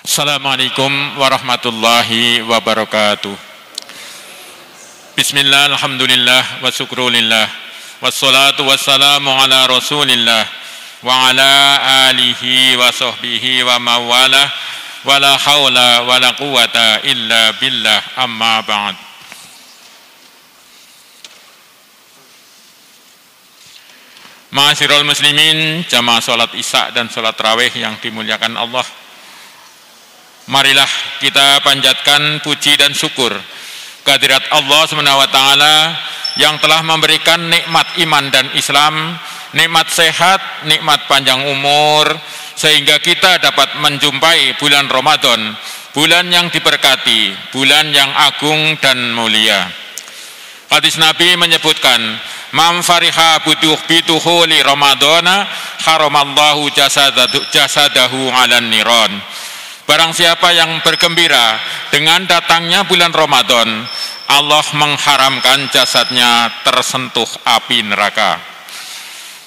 Assalamualaikum warahmatullahi wabarakatuh. Bismillah, alhamdulillah, wa syukrulillah, wassalatu wassalamu ala rasulillah, wa ala alihi wa sahbihi wa mawalah, wa la hawla wa la quwata illa billah, amma ba'd. Ma'asyiral muslimin, jamaah salat isya dan salat tarawih yang dimuliakan Allah, marilah kita panjatkan puji dan syukur kehadirat Allah SWT yang telah memberikan nikmat iman dan Islam, nikmat sehat, nikmat panjang umur, sehingga kita dapat menjumpai bulan Ramadan, bulan yang diberkati, bulan yang agung dan mulia. Hadis Nabi menyebutkan, "Man fariha bituhu li Ramadana haramallahu jasadahu 'alan niran." Barang siapa yang bergembira dengan datangnya bulan Ramadan, Allah mengharamkan jasadnya tersentuh api neraka.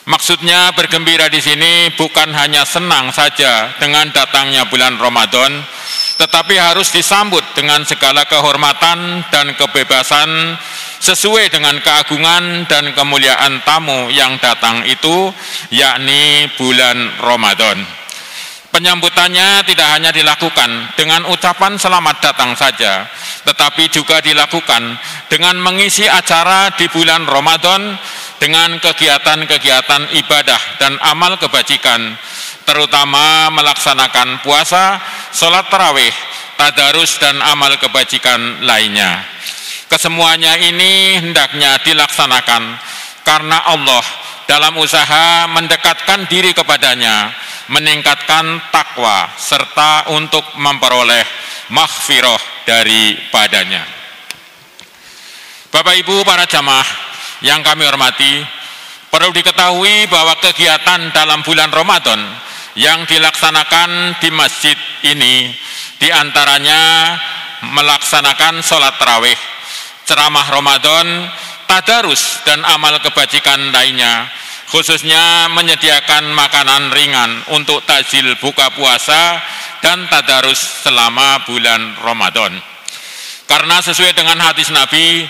Maksudnya bergembira di sini bukan hanya senang saja dengan datangnya bulan Ramadan, tetapi harus disambut dengan segala kehormatan dan kebebasan sesuai dengan keagungan dan kemuliaan tamu yang datang itu, yakni bulan Ramadan. Penyambutannya tidak hanya dilakukan dengan ucapan selamat datang saja, tetapi juga dilakukan dengan mengisi acara di bulan Ramadan dengan kegiatan-kegiatan ibadah dan amal kebajikan, terutama melaksanakan puasa, sholat tarawih, tadarus, dan amal kebajikan lainnya. Kesemuanya ini hendaknya dilaksanakan karena Allah dalam usaha mendekatkan diri kepadanya, meningkatkan takwa, serta untuk memperoleh maghfirah daripadanya. Bapak Ibu para jamaah yang kami hormati, perlu diketahui bahwa kegiatan dalam bulan Ramadan yang dilaksanakan di masjid ini diantaranya melaksanakan sholat tarawih, ceramah Ramadan, tadarus, dan amal kebajikan lainnya, khususnya menyediakan makanan ringan untuk takjil buka puasa dan tadarus selama bulan Ramadan. Karena sesuai dengan hadis Nabi,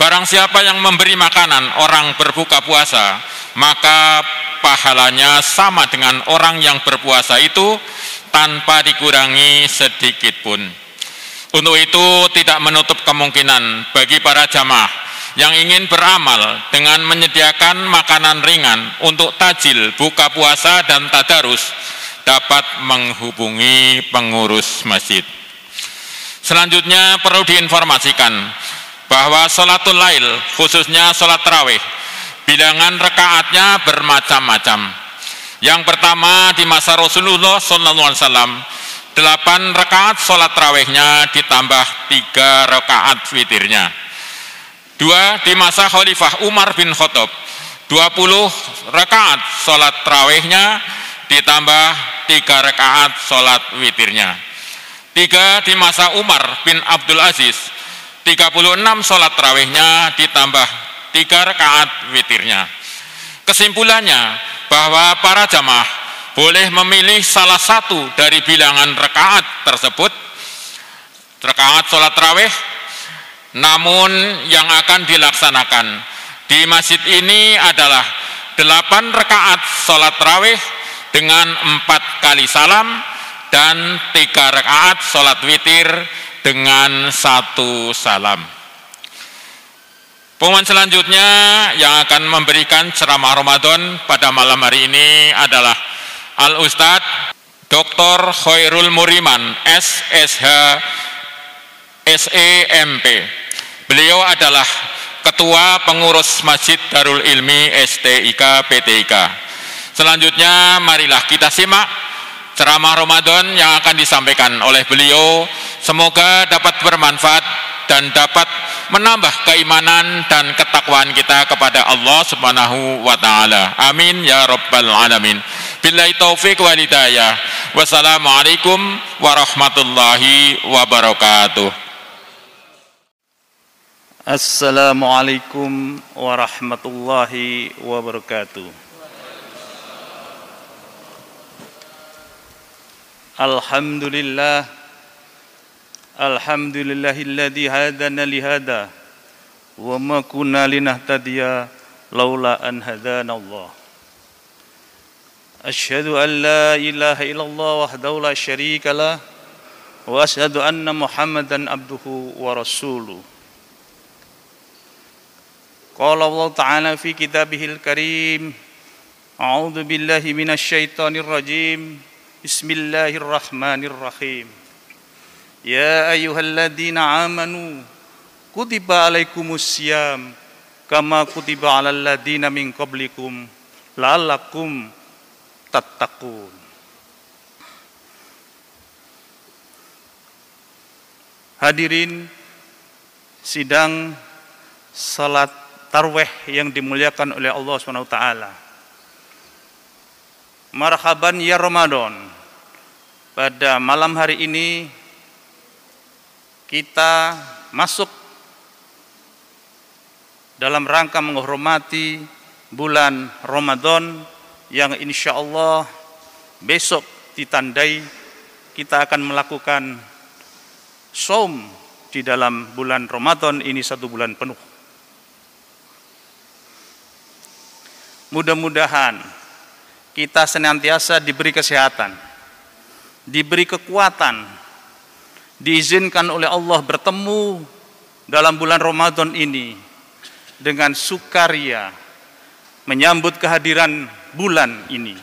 barang siapa yang memberi makanan orang berbuka puasa, maka pahalanya sama dengan orang yang berpuasa itu tanpa dikurangi sedikit pun. Untuk itu tidak menutup kemungkinan bagi para jamaah yang ingin beramal dengan menyediakan makanan ringan untuk takjil buka puasa dan tadarus dapat menghubungi pengurus masjid. Selanjutnya perlu diinformasikan bahwa sholatul lail, khususnya sholat tarawih, bilangan rakaatnya bermacam-macam. Yang pertama, di masa Rasulullah SAW, 8 rakaat sholat tarawihnya ditambah 3 rakaat witirnya. 2 di masa Khalifah Umar bin Khattab, 20 rakaat sholat tarawihnya ditambah 3 rakaat sholat witirnya. 3 di masa Umar bin Abdul Aziz, 36 sholat tarawihnya ditambah 3 rakaat witirnya. Kesimpulannya bahwa para jamaah boleh memilih salah satu dari bilangan rakaat tersebut, rakaat sholat tarawih, namun yang akan dilaksanakan di masjid ini adalah 8 rakaat sholat tarawih dengan 4 kali salam dan 3 rakaat sholat witir dengan 1 salam. Pengumuman selanjutnya yang akan memberikan ceramah Ramadan pada malam hari ini adalah Al-Ustadz Dr. Khairul Muriman, SSH, SEMP. Beliau adalah Ketua Pengurus Masjid Darul Ilmi STIK PTIK. Selanjutnya marilah kita simak ceramah Ramadan yang akan disampaikan oleh beliau. Semoga dapat bermanfaat dan dapat menambah keimanan dan ketakwaan kita kepada Allah Subhanahu wa taala. Amin ya rabbal alamin. Billahi taufik wal hidayah. Wassalamualaikum warahmatullahi wabarakatuh. Assalamualaikum warahmatullahi wabarakatuh. Alhamdulillah. Alhamdulillahilladzi hadana lihada wa ma kunna linahtadiya laula an hadana Allah. Asyhadu an la ilaha illallah wahdahu la syarika lah wa asyhadu anna Muhammadan abduhu wa rasuluh. Qala Allah Ta'ala fi kitabihil karim, a'udzu billahi minasy syaithanir rajim. Bismillahirrahmanirrahim. Ya ayyuhalladzina amanu kutiba alaikumusiyam kama kutiba alal ladzina min qablikum la'allakum tattaqun. Hadirin sidang salat tarawih yang dimuliakan oleh Allah SWT. Marhaban ya Ramadan. Pada malam hari ini kita masuk dalam rangka menghormati bulan Ramadan yang insya Allah besok ditandai kita akan melakukan shaum di dalam bulan Ramadan ini 1 bulan penuh. Mudah-mudahan kita senantiasa diberi kesehatan, diberi kekuatan, diizinkan oleh Allah bertemu dalam bulan Ramadan ini dengan sukaria menyambut kehadiran bulan ini.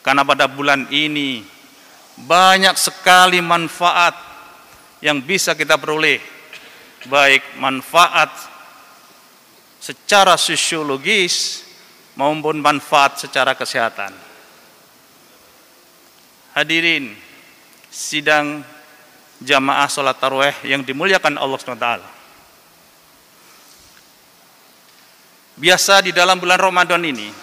Karena pada bulan ini banyak sekali manfaat yang bisa kita peroleh, baik manfaat secara sosiologis maupun manfaat secara kesehatan. Hadirin sidang jamaah salat tarawih yang dimuliakan Allah SWT. Biasa di dalam bulan Ramadan ini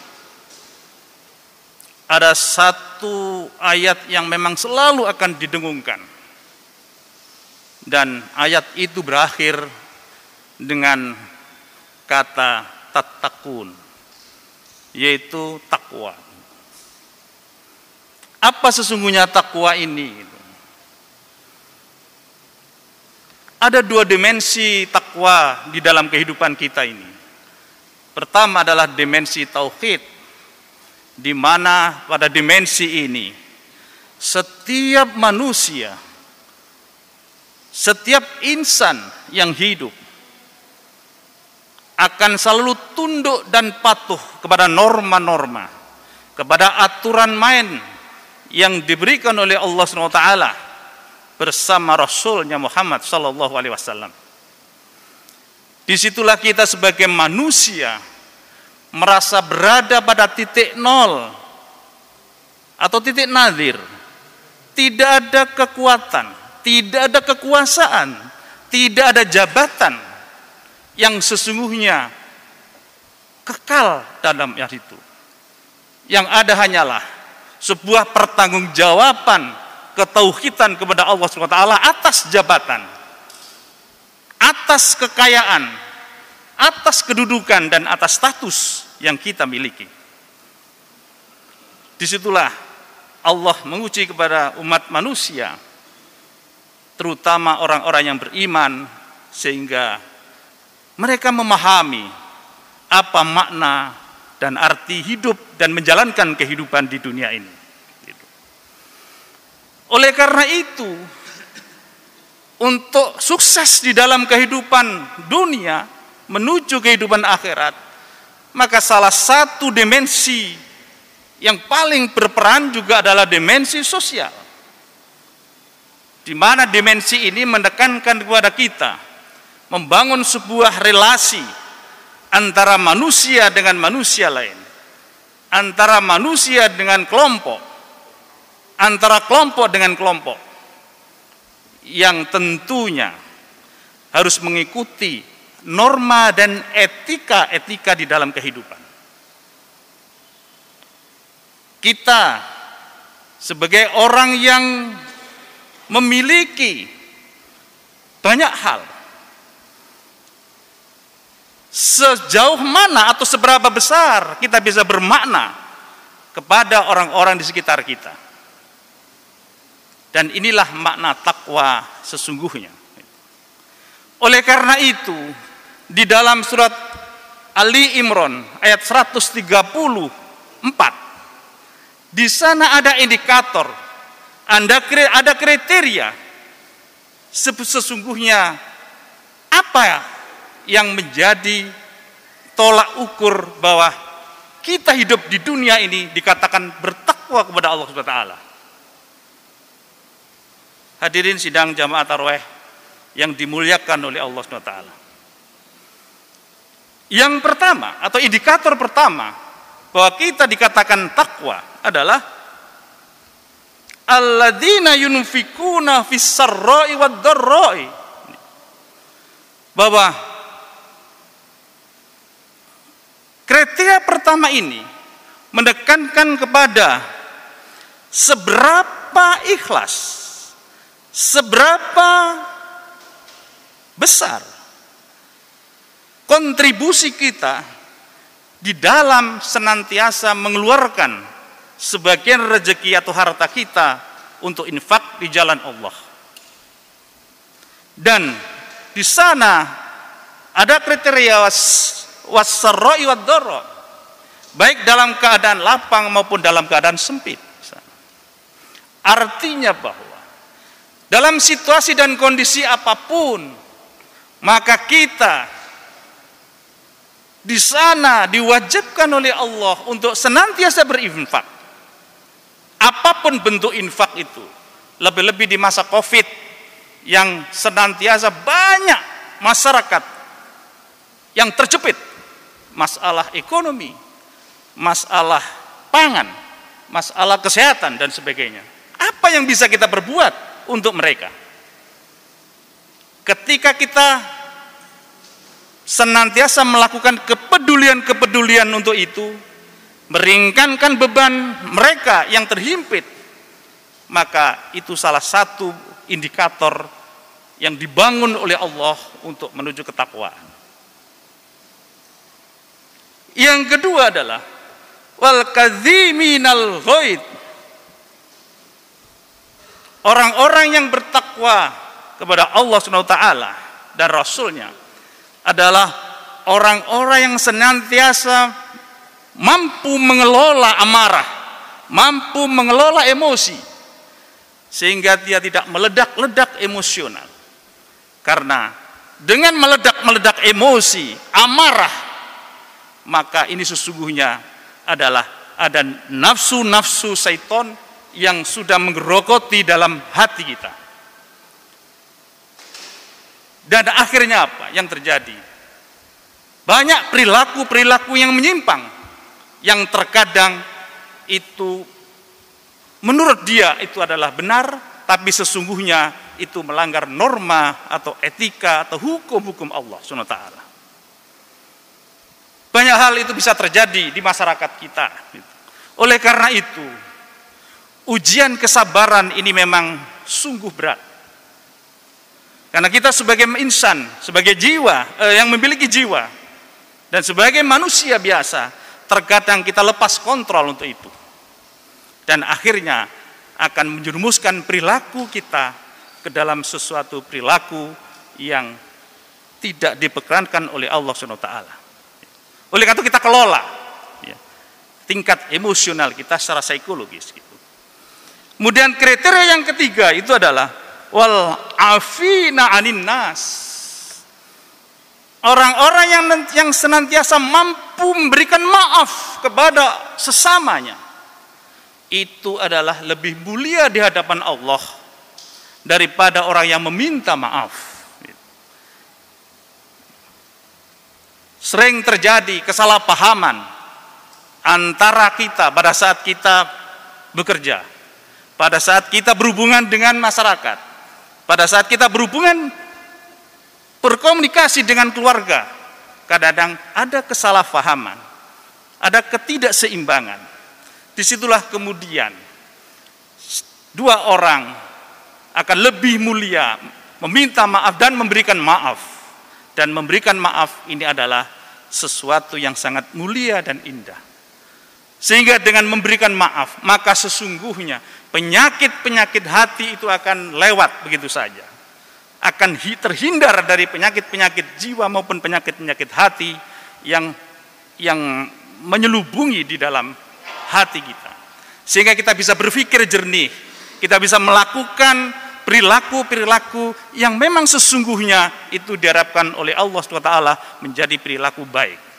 ada satu ayat yang memang selalu akan didengungkan. Dan ayat itu berakhir dengan kata tattaqun, yaitu takwa. Apa sesungguhnya takwa ini? Ada 2 dimensi takwa di dalam kehidupan kita ini. Pertama adalah dimensi tauhid, di mana pada dimensi ini setiap manusia, setiap insan yang hidup akan selalu tunduk dan patuh kepada norma-norma, kepada aturan main yang diberikan oleh Allah SWT bersama Rasulnya Muhammad SAW. Disitulah kita sebagai manusia merasa berada pada titik nol atau titik nadir. Tidak ada kekuatan, tidak ada kekuasaan, tidak ada jabatan yang sesungguhnya kekal dalam yang itu. Yang ada hanyalah sebuah pertanggungjawaban ketauhidan kepada Allah SWT atas jabatan, atas kekayaan, atas kedudukan, dan atas status yang kita miliki. Disitulah Allah menguji kepada umat manusia, terutama orang-orang yang beriman, sehingga mereka memahami apa makna dan arti hidup dan menjalankan kehidupan di dunia ini. Oleh karena itu, untuk sukses di dalam kehidupan dunia menuju kehidupan akhirat, maka salah satu dimensi yang paling berperan juga adalah dimensi sosial, di mana dimensi ini menekankan kepada kita membangun sebuah relasi antara manusia dengan manusia lain, antara manusia dengan kelompok, antara kelompok dengan kelompok, yang tentunya harus mengikuti norma dan etika di dalam kehidupan. Kita sebagai orang yang memiliki banyak hal, sejauh mana atau seberapa besar kita bisa bermakna kepada orang-orang di sekitar kita. Dan inilah makna takwa sesungguhnya. Oleh karena itu, di dalam surat Ali Imran ayat 134, di sana ada indikator, ada kriteria sesungguhnya apa yang menjadi tolak ukur bahwa kita hidup di dunia ini dikatakan bertakwa kepada Allah Subhanahu wa taala. Hadirin sidang jamaah tarawih yang dimuliakan oleh Allah Subhanahu wa taala. Yang pertama atau indikator pertama bahwa kita dikatakan takwa adalah alladzina yunfikuna fis sarra'i wad dharra'i, bahwa kriteria pertama ini menekankan kepada seberapa ikhlas, seberapa besar kontribusi kita di dalam senantiasa mengeluarkan sebagian rezeki atau harta kita untuk infak di jalan Allah. Dan di sana ada kriteria was-sarra'i wad-dharra, baik dalam keadaan lapang maupun dalam keadaan sempit. Artinya bahwa dalam situasi dan kondisi apapun, maka kita di sana diwajibkan oleh Allah untuk senantiasa berinfak. Apapun bentuk infak itu, lebih-lebih di masa Covid yang senantiasa banyak masyarakat yang terjepit masalah ekonomi, masalah pangan, masalah kesehatan dan sebagainya. Apa yang bisa kita berbuat untuk mereka? Ketika kita senantiasa melakukan kepedulian untuk itu, meringankan beban mereka yang terhimpit, maka itu salah satu indikator yang dibangun oleh Allah untuk menuju ketakwaan. Yang kedua adalah wal kadhiminal ghaid. Orang-orang yang bertakwa kepada Allah Subhanahu wa taala dan Rasulnya adalah orang-orang yang senantiasa mampu mengelola amarah, mampu mengelola emosi, sehingga dia tidak meledak-ledak emosional. Karena dengan meledak-meledak emosi, amarah, maka ini sesungguhnya adalah ada nafsu-nafsu syaitan yang sudah menggerogoti dalam hati kita. Dan akhirnya apa yang terjadi? Banyak perilaku-perilaku yang menyimpang, yang terkadang itu menurut dia itu adalah benar, tapi sesungguhnya itu melanggar norma atau etika atau hukum-hukum Allah Subhanahu wa taala. Banyak hal itu bisa terjadi di masyarakat kita. Oleh karena itu, ujian kesabaran ini memang sungguh berat. Karena kita sebagai insan, sebagai jiwa yang memiliki jiwa, dan sebagai manusia biasa, terkadang kita lepas kontrol untuk itu. Dan akhirnya akan menjerumuskan perilaku kita ke dalam sesuatu perilaku yang tidak diperkenankan oleh Allah Subhanahu wa taala. Oleh karena itu kita kelola tingkat emosional kita secara psikologis gitu. Kemudian kriteria yang ketiga itu adalah wal afina 'anin nas. Orang-orang yang senantiasa mampu memberikan maaf kepada sesamanya, itu adalah lebih mulia di hadapan Allah daripada orang yang meminta maaf. Sering terjadi kesalahpahaman antara kita pada saat kita bekerja, pada saat kita berhubungan dengan masyarakat, pada saat kita berhubungan berkomunikasi dengan keluarga. Kadang-kadang ada kesalahpahaman, ada ketidakseimbangan. Disitulah kemudian dua orang akan lebih mulia meminta maaf dan memberikan maaf. Dan memberikan maaf ini adalah sesuatu yang sangat mulia dan indah. Sehingga dengan memberikan maaf, maka sesungguhnya penyakit-penyakit hati itu akan lewat begitu saja. Akan terhindar dari penyakit-penyakit jiwa maupun penyakit-penyakit hati yang menyelubungi di dalam hati kita. Sehingga kita bisa berpikir jernih, kita bisa melakukan perilaku-perilaku yang memang sesungguhnya itu diharapkan oleh Allah SWT menjadi perilaku baik.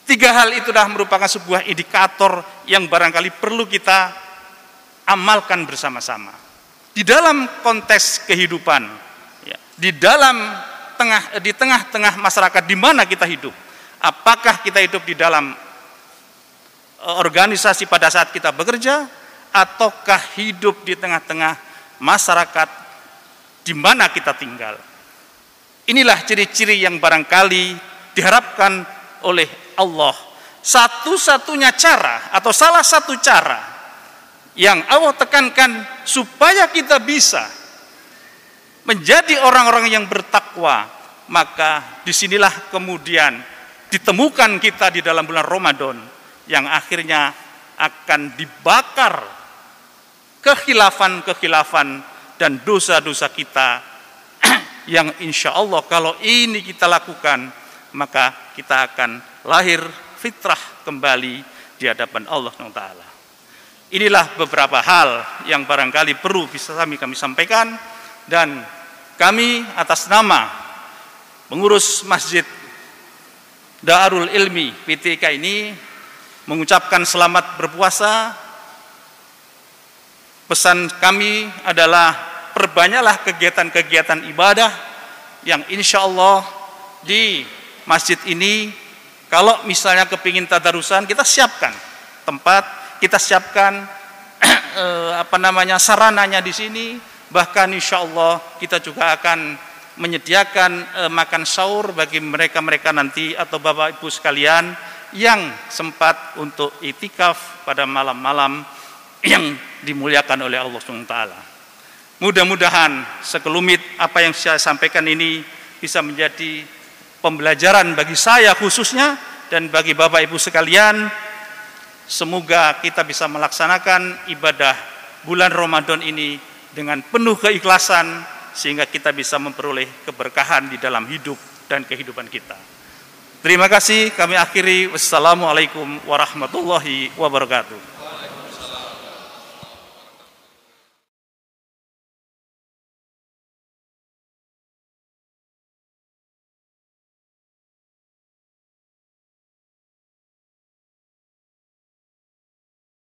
3 hal itu dah merupakan sebuah indikator yang barangkali perlu kita amalkan bersama-sama. Di dalam konteks kehidupan, ya, di tengah-tengah masyarakat di mana kita hidup. Apakah kita hidup di dalam organisasi pada saat kita bekerja, ataukah hidup di tengah-tengah masyarakat di mana kita tinggal. Inilah ciri-ciri yang barangkali diharapkan oleh Allah. Satu-satunya cara atau salah satu cara yang Allah tekankan supaya kita bisa menjadi orang-orang yang bertakwa, maka disinilah kemudian ditemukan kita di dalam bulan Ramadan yang akhirnya akan dibakar kekhilafan-kekhilafan dan dosa-dosa kita yang insya Allah kalau ini kita lakukan, maka kita akan lahir fitrah kembali di hadapan Allah SWT. Inilah beberapa hal yang barangkali perlu bisa kami sampaikan, dan kami atas nama pengurus Masjid Darul Ilmi PTK ini mengucapkan selamat berpuasa. Pesan kami adalah perbanyaklah kegiatan-kegiatan ibadah yang insya Allah di masjid ini, kalau misalnya kepingin tadarusan, kita siapkan tempat, kita siapkan sarananya di sini. Bahkan insya Allah kita juga akan menyediakan makan sahur bagi mereka-mereka nanti atau Bapak Ibu sekalian yang sempat untuk itikaf pada malam-malam yang dimuliakan oleh Allah SWT. Mudah-mudahan sekelumit apa yang saya sampaikan ini bisa menjadi pembelajaran bagi saya khususnya dan bagi Bapak Ibu sekalian. Semoga kita bisa melaksanakan ibadah bulan Ramadan ini dengan penuh keikhlasan sehingga kita bisa memperoleh keberkahan di dalam hidup dan kehidupan kita. Terima kasih, kami akhiri. Wassalamualaikum warahmatullahi wabarakatuh.